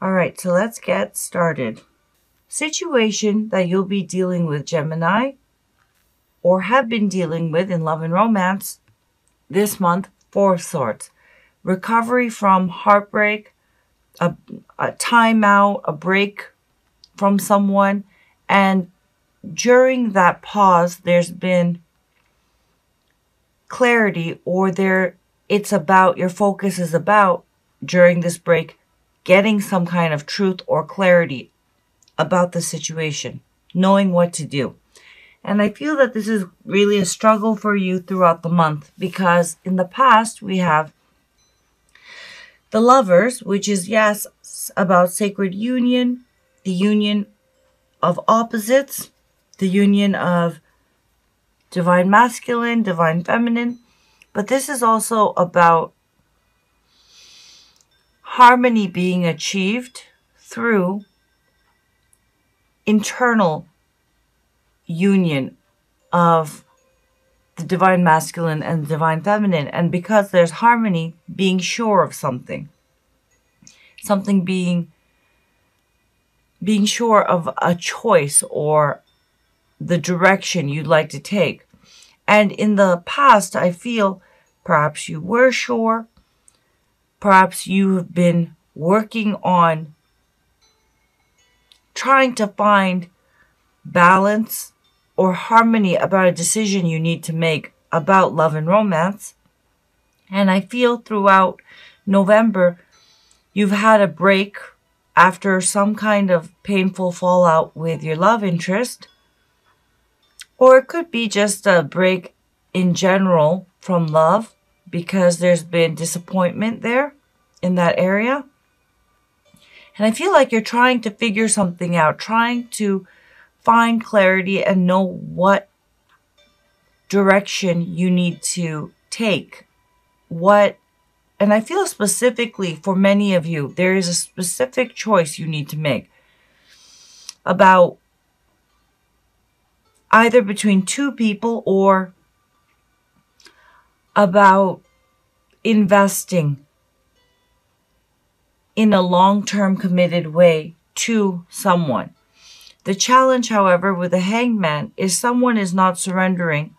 All right, so let's get started. Situation that you'll be dealing with, Gemini, or have been dealing with in love and romance this month, Four of Swords. Recovery from heartbreak, a timeout, a break from someone, and during that pause, there's been clarity, or your focus is about, during this break, getting some kind of truth or clarity about the situation, knowing what to do. And I feel that this is really a struggle for you throughout the month, because in the past we have the Lovers, which is, yes, about sacred union, the union of opposites, the union of divine masculine, divine feminine. But this is also about harmony being achieved through internal union of the divine masculine and the divine feminine. And because there's harmony, being sure of something being sure of a choice or the direction you'd like to take. And in the past, I feel perhaps you were sure, perhaps you have been working on trying to find balance or harmony about a decision you need to make about love and romance. And I feel throughout November, you've had a break after some kind of painful fallout with your love interest. Or it could be just a break in general from love, because there's been disappointment there in that area. And I feel like you're trying to figure something out, trying to find clarity and know what direction you need to take. And I feel specifically for many of you, there is a specific choice you need to make about either between two people or about investing in a long-term committed way to someone. The challenge, however, with the Hangman is someone is not surrendering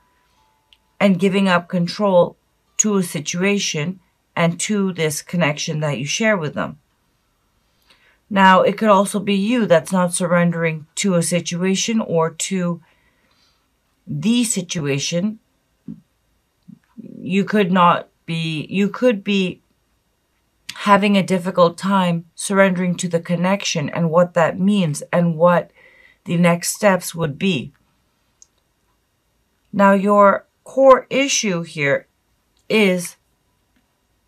and giving up control to a situation and to this connection that you share with them. Now, it could also be you that's not surrendering to a situation or to the situation. You could be having a difficult time surrendering to the connection and what that means and what the next steps would be. Now, your core issue here is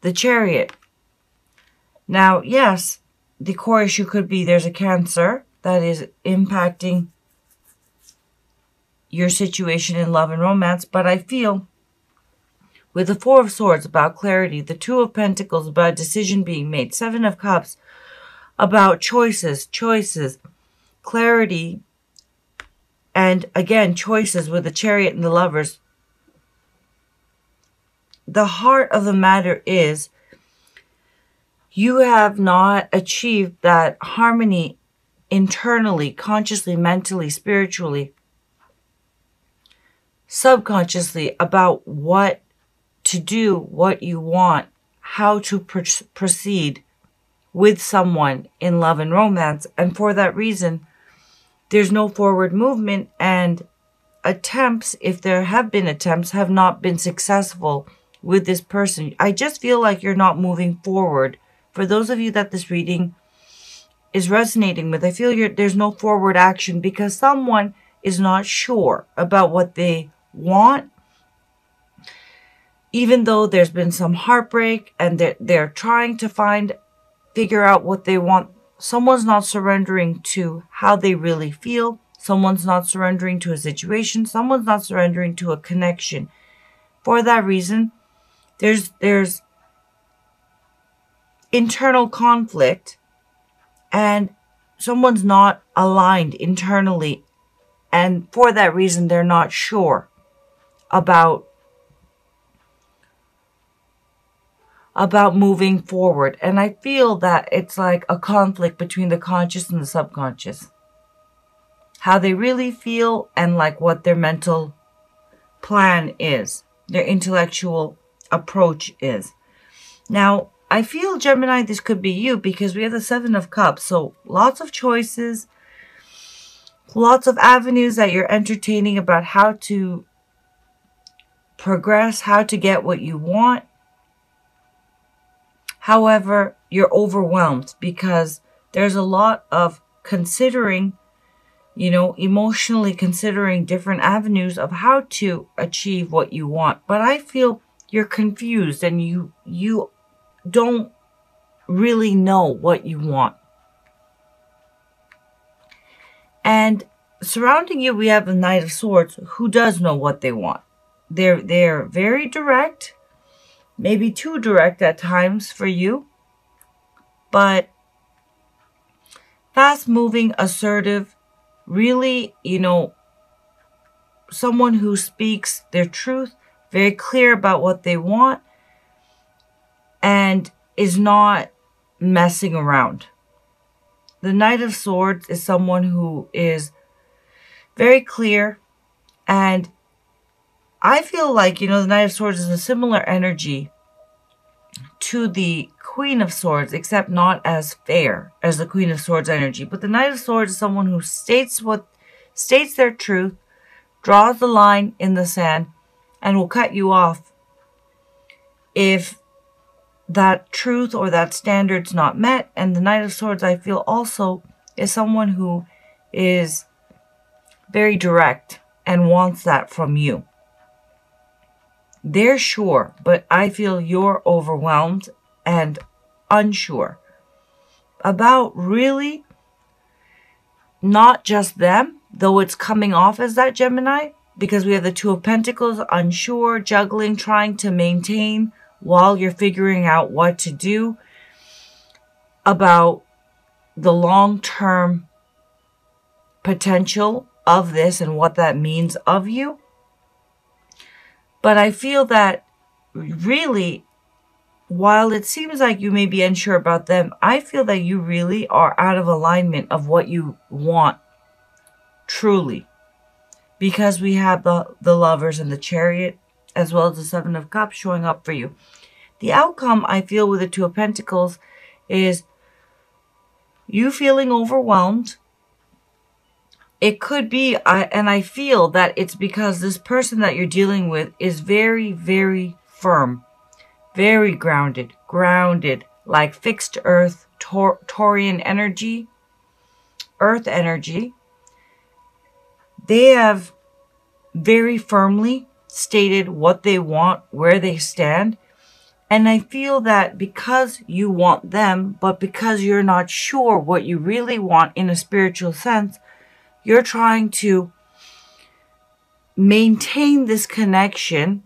the Chariot. Now, yes, the core issue could be there's a Cancer that is impacting your situation in love and romance, but I feel with the Four of Swords about clarity, the Two of Pentacles about a decision being made, Seven of Cups about choices, clarity, and again, choices with the Chariot and the Lovers. The heart of the matter is you have not achieved that harmony internally, consciously, mentally, spiritually, subconsciously about what to do, what you want, how to proceed with someone in love and romance. And for that reason, there's no forward movement, and attempts, if there have been attempts, have not been successful with this person. I just feel like you're not moving forward. For those of you that this reading is resonating with, I feel there's no forward action because someone is not sure about what they want. Even though there's been some heartbreak and they're trying to figure out what they want, someone's not surrendering to how they really feel. Someone's not surrendering to a situation. Someone's not surrendering to a connection. For that reason, there's internal conflict, and someone's not aligned internally. And for that reason, they're not sure about about moving forward. And I feel that it's like a conflict between the conscious and the subconscious. How they really feel and like what their mental plan is, their intellectual approach is. Now, I feel, Gemini, this could be you because we have the Seven of Cups. So lots of choices, lots of avenues that you're entertaining about how to progress, how to get what you want. However, you're overwhelmed because there's a lot of considering, emotionally considering different avenues of how to achieve what you want. But I feel you're confused and you don't really know what you want. And surrounding you, we have the Knight of Swords, who does know what they want. They're very direct, maybe too direct at times for you, but fast-moving, assertive, really, someone who speaks their truth, very clear about what they want, and is not messing around. The Knight of Swords is someone who is very clear, and I feel like, the Knight of Swords is a similar energy to the Queen of Swords, except not as fair as the Queen of Swords energy. But the Knight of Swords is someone who states their truth, draws the line in the sand, and will cut you off if that truth or that standard's not met. And the Knight of Swords, I feel, also is someone who is very direct and wants that from you. They're sure, but I feel you're overwhelmed and unsure about really not just them, though it's coming off as that, Gemini, because we have the Two of Pentacles, unsure, juggling, trying to maintain while you're figuring out what to do about the long-term potential of this and what that means of you. But I feel that really, while it seems like you may be unsure about them, I feel that you really are out of alignment of what you want truly. Because we have the Lovers and the Chariot, as well as the Seven of Cups showing up for you. The outcome, I feel, with the Two of Pentacles is you feeling overwhelmed. It could be, and I feel that it's because this person that you're dealing with is very, very firm, very grounded, like fixed earth, Taurian energy, earth energy. They have very firmly stated what they want, where they stand. And I feel that because you want them, but because you're not sure what you really want in a spiritual sense, you're trying to maintain this connection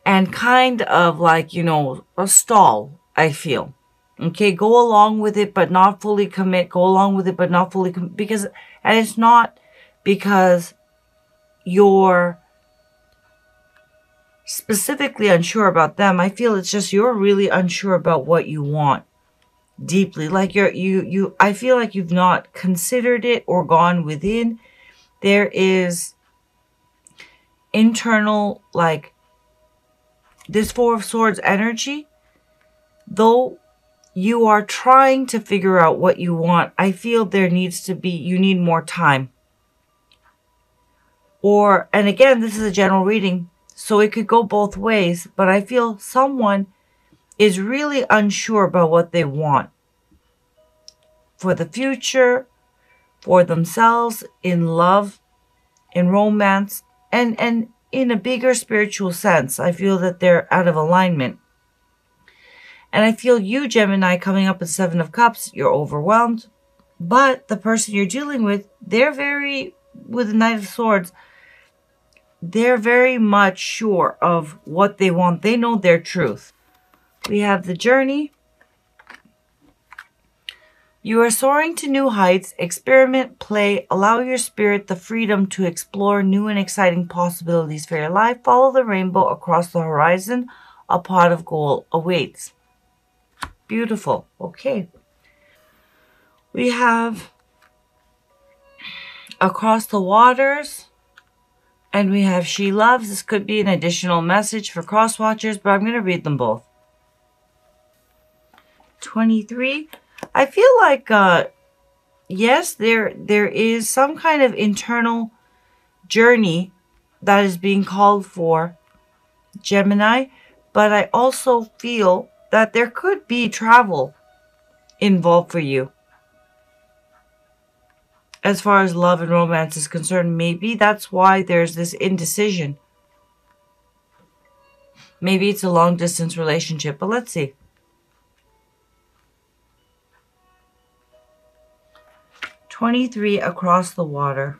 and kind of like, a stall, I feel. Okay, go along with it, but not fully commit. Go along with it, but not fully commit. And it's not because you're specifically unsure about them. I feel it's just you're really unsure about what you want deeply. Like I feel like you've not considered it or gone within. There is internal, like this Four of Swords energy, though you are trying to figure out what you want. I feel you need more time. And again, this is a general reading, so it could go both ways, but I feel someone is really unsure about what they want for the future, for themselves, in love, in romance, and in a bigger spiritual sense. I feel that they're out of alignment. And I feel you, Gemini, coming up with Seven of Cups, you're overwhelmed. But the person you're dealing with, with the Knight of Swords, they're very much sure of what they want. They know their truth. We have the Journey. You are soaring to new heights. Experiment, play, allow your spirit the freedom to explore new and exciting possibilities for your life. Follow the rainbow across the horizon. a pot of gold awaits. Beautiful. Okay. We have Across the Waters, and we have She Loves. This could be an additional message for cross watchers, but I'm going to read them both. 23. I feel like, yes, there is some kind of internal journey that is being called for, Gemini, but I also feel that there could be travel involved for you. As far as love and romance is concerned, maybe that's why there's this indecision. Maybe it's a long distance relationship, but let's see. 23, Across the Water.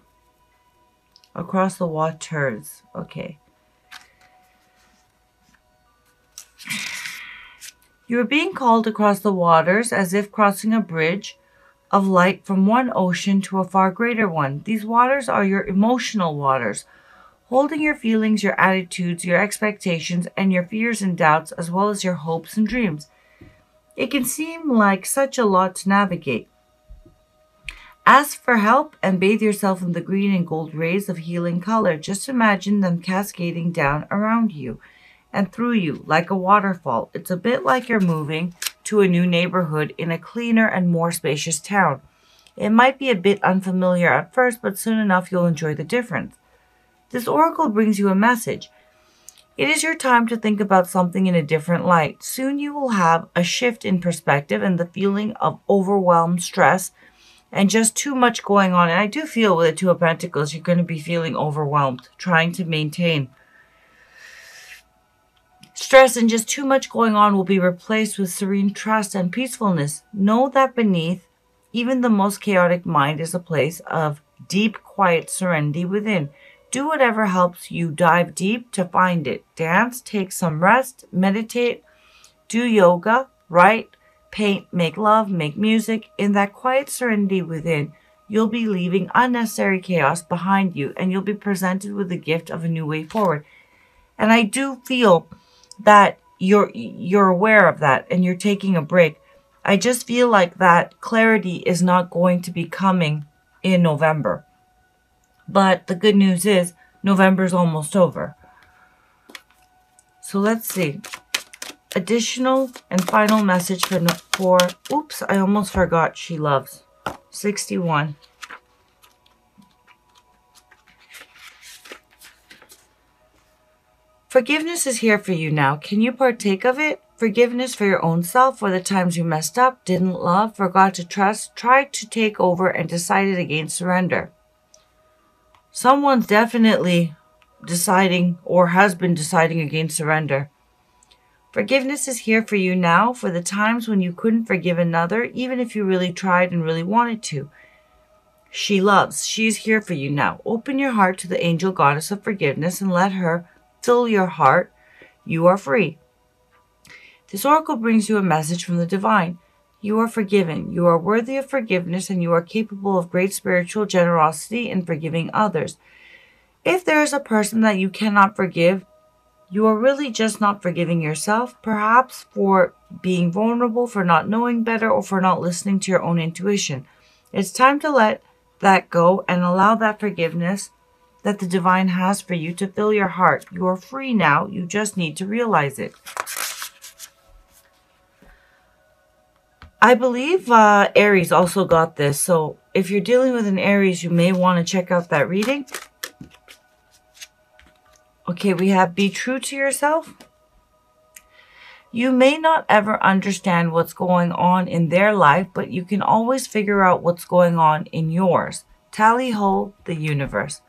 Across the waters. Okay. You are being called across the waters as if crossing a bridge of light from one ocean to a far greater one. These waters are your emotional waters, holding your feelings, your attitudes, your expectations, and your fears and doubts, as well as your hopes and dreams. It can seem like such a lot to navigate. Ask for help and bathe yourself in the green and gold rays of healing color. Just imagine them cascading down around you and through you like a waterfall. It's a bit like you're moving to a new neighborhood in a cleaner and more spacious town. It might be a bit unfamiliar at first, but soon enough you'll enjoy the difference. This oracle brings you a message. It is your time to think about something in a different light. Soon you will have a shift in perspective and the feeling of overwhelmed stress and just too much going on. And I do feel with the Two of Pentacles, you're going to be feeling overwhelmed, trying to maintain stress, and just too much going on will be replaced with serene trust and peacefulness. Know that beneath even the most chaotic mind is a place of deep, quiet serenity within. Do whatever helps you dive deep to find it. Dance, take some rest, meditate, do yoga, write, paint, make love, make music. In that quiet serenity within, you'll be leaving unnecessary chaos behind you, and you'll be presented with the gift of a new way forward. And I do feel that you're aware of that and you're taking a break. I just feel like that clarity is not going to be coming in November. But the good news is November's almost over. So let's see. Additional and final message for oops, I almost forgot She Loves. 61. Forgiveness is here for you now. Can you partake of it? Forgiveness for your own self, for the times you messed up, didn't love, forgot to trust, tried to take over, and decided against surrender. Someone's definitely deciding or has been deciding against surrender. Forgiveness is here for you now for the times when you couldn't forgive another, even if you really tried and really wanted to. She loves. She's here for you now. Open your heart to the angel goddess of forgiveness and let her fill your heart. You are free. This oracle brings you a message from the divine. You are forgiven. You are worthy of forgiveness, and you are capable of great spiritual generosity in forgiving others. If there is a person that you cannot forgive, you are really just not forgiving yourself, perhaps for being vulnerable, for not knowing better, or for not listening to your own intuition. It's time to let that go and allow that forgiveness that the divine has for you to fill your heart. You are free now. You just need to realize it. I believe Aries also got this. So if you're dealing with an Aries, you may want to check out that reading. Okay, we have be true to yourself. You may not ever understand what's going on in their life, but you can always figure out what's going on in yours. Tally ho, the universe.